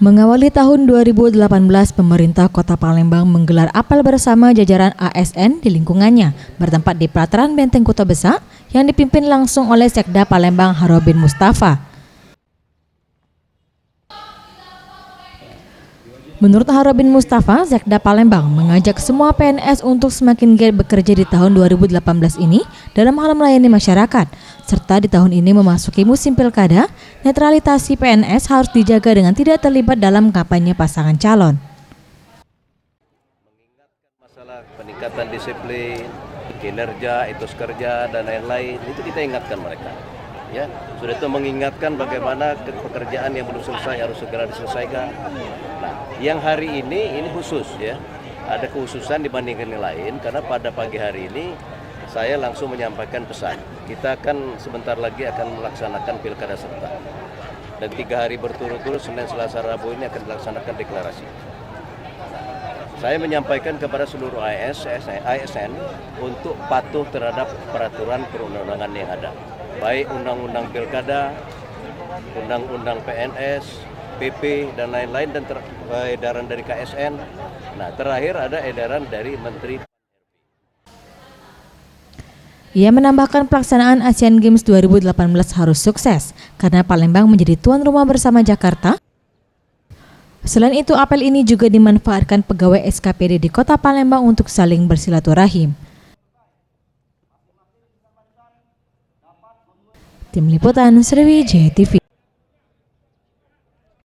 Mengawali tahun 2018, pemerintah Kota Palembang menggelar apel bersama jajaran ASN di lingkungannya, bertempat di Pelataran Benteng Kota Besar yang dipimpin langsung oleh Sekda Palembang Harobin Mustafa. Menurut Harobin Mustafa, Sekda Palembang mengajak semua PNS untuk semakin giat bekerja di tahun 2018 ini dalam hal melayani masyarakat, serta di tahun ini memasuki musim pilkada, netralitas PNS harus dijaga dengan tidak terlibat dalam kampanye pasangan calon. Masalah peningkatan disiplin, kinerja, etos kerja, dan lain-lain, itu kita ingatkan mereka. Ya, sudah itu mengingatkan bagaimana pekerjaan yang belum selesai harus segera diselesaikan. Nah, yang hari ini khusus ya, ada kekhususan dibandingkan yang lain karena pada pagi hari ini saya langsung menyampaikan pesan. Kita akan sebentar lagi akan melaksanakan pilkada serentak dan 3 hari berturut-turut Senin, Selasa, Rabu ini akan dilaksanakan deklarasi. Saya menyampaikan kepada seluruh ASN untuk patuh terhadap peraturan perundang-undangan yang ada. Baik undang-undang pilkada, undang-undang PNS, PP, dan lain-lain, dan edaran dari KSN. Nah, terakhir ada edaran dari Menteri. Ia menambahkan pelaksanaan Asian Games 2018 harus sukses, karena Palembang menjadi tuan rumah bersama Jakarta. Selain itu, apel ini juga dimanfaatkan pegawai SKPD di Kota Palembang untuk saling bersilaturahim. Tim Liputan Sriwijaya TV.